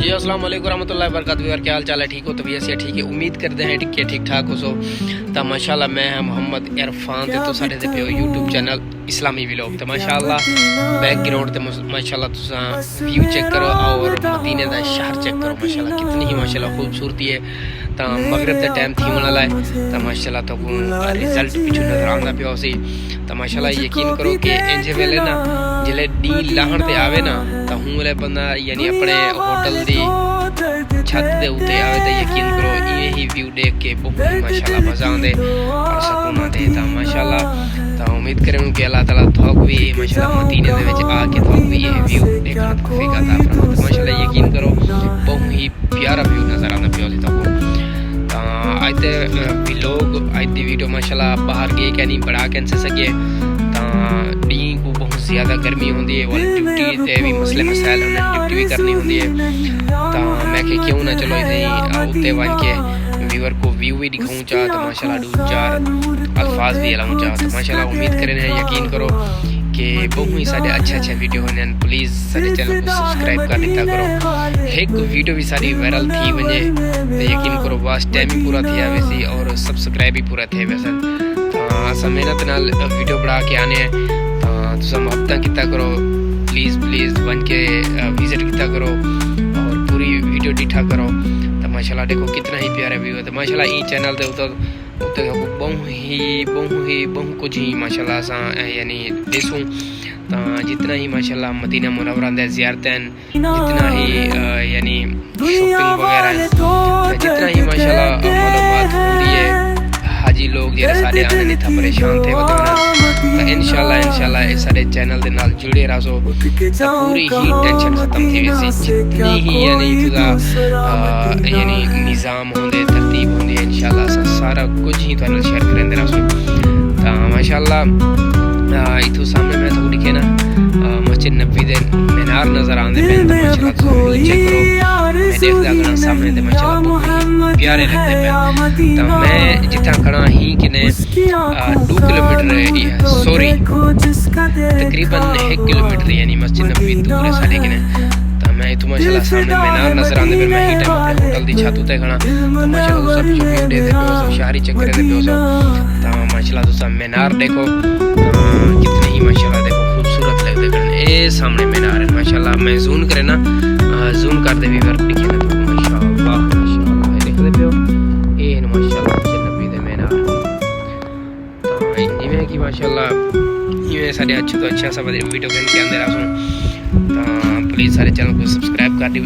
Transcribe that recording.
जी अस्सलाम वालेकुम रहमतुल्लाहि व बरकातहू। यार क्या हाल चाल है? ठीक हो? तबीयत से ठीक है? उम्मीद करते हैं कि ठीक ठाक हो। सो तो माशाल्लाह मैं मोहम्मद इरफान ते तो साडे ते पे यूट्यूब चैनल इस्लामी व्लॉग। तो माशाल्लाह बैकग्राउंड ते माशाल्लाह तुसा व्यू चेक करो और मदीने दा शहर चेक करो। माशाल्लाह कितनी ही माशाल्लाह खूबसूरती है। तो मगरिब दा टाइम थी वाला है तो माशाल्लाह तो रिजल्ट पिछू नजर आंदा पिया सी। तो माशाल्लाह यकीन करो कि इंज वेले ना जिले डी लाहण ते आवे ना तो हूं वाले बंदा यानी अपने होटल दी छत दे उते आवे तो यकीन करो ये ही व्यू देख के बहुत ही माशाल्लाह मजा आंदे और सुकून आंदे। तो माशाल्लाह तो उम्मीद करूं कि अल्लाह ताला थोक भी माशाल्लाह मदीने दे विच आके थोक भी ये व्यू देखना तौफीक अता फरमाए। तो माशाल्लाह यकीन करो बहुत ही प्यारा व्यू नजर आंदा पिया सी। तो आज ते व्लॉग आज दी वीडियो माशाल्लाह बाहर गए क्या नहीं बड़ा कैंसे सके डी को बहुत ज़्यादा गर्मी होती है और ड्यूटी ते भी मसले मसाइल उन्हें ड्यूटी भी करनी होती है। तो मैं कि क्यों ना चलो इतने उत्ते वन के व्यूअर को व्यू भी दिखाऊँ चाह तो माशाल्लाह दो चार अल्फाज भी अलाऊँ चाह। तो माशाल्लाह उम्मीद करें यकीन करो कि बहुत ही सारे अच्छे वीडियो होने। प्लीज़ सारे चैनल को सब्सक्राइब कर दिता करो। एक वीडियो भी सारी वायरल थी वजे तो यकीन करो वास्ट टाइम भी पूरा थी वैसे और सब्सक्राइब भी पूरा थे वैसे। अस मेहनत नाल वीडियो बना के आने हैं तो मोहब्बत किता करो। प्लीज़ बन के विजिट किता करो और पूरी वीडियो डिठा करो। तो माशाल्लाह देखो कितना ही प्यारा व्यू है। तो माशाल्लाह ई चैनल ते उते बहुत कुछ ही माशाल्लाह असा यानी देसूं। तो जितना ही माशाल्लाह मदीना मुनव्वरा दे ज़ियारतें जितना ही यानी शॉपिंग वगैरह जितना ही माशाल्लाह मालूमात होती है हाजी लोग जेरे सारे आने नहीं था परेशान थे तो इंशाल्लाह इस सारे चैनल दे नाल जुड़े रहो तो पूरी ही टेंशन खत्म थी वैसी जितनी ही यानी तुदा यानी निज़ाम होंदे तरतीब होंदी है इंशाल्लाह सारा कुछ ही तुहानू शेयर करेंदे रहो। तो माशाल्लाह इथों सामने मैं तो दिखे ना मस्जिद नबी दे मीनार नजर आंदे पे तो माशाल्लाह तो चेक करो मैं देखदा गना सामने ते माशाल्लाह बहुत प्यारे लगदे पे। तो मैं जिथा खड़ा ही किने 2 किलोमीटर सॉरी तकरीबन 1 किलोमीटर यानी मस्जिद नबी दूर है साडे किने। तो मैं इथों माशाल्लाह सामने मीनार नजर आंदे पे मैं ही टाइम अपने होटल दी छत उते खड़ा तो माशाल्लाह सब जो व्यू दे पे शहरी चक्कर दे पे तो माशाल्लाह तो मीनार देखो कितने ही माशाल्लाह देखो खूबसूरत लगदे पे। ए सामने मीनार है माशाल्लाह मैं जूम करे ना जूम कर दे व्यूअर दिखे ना तो माशाल्लाह देख दे पे ए माशाल्लाह नबी दे मीनार। तो इवें की माशाल्लाह इवें सारे अच्छे तो अच्छा सा वीडियो के अंदर आ। तो प्लीज़ सारे चैनल को सब्सक्राइब कर दी।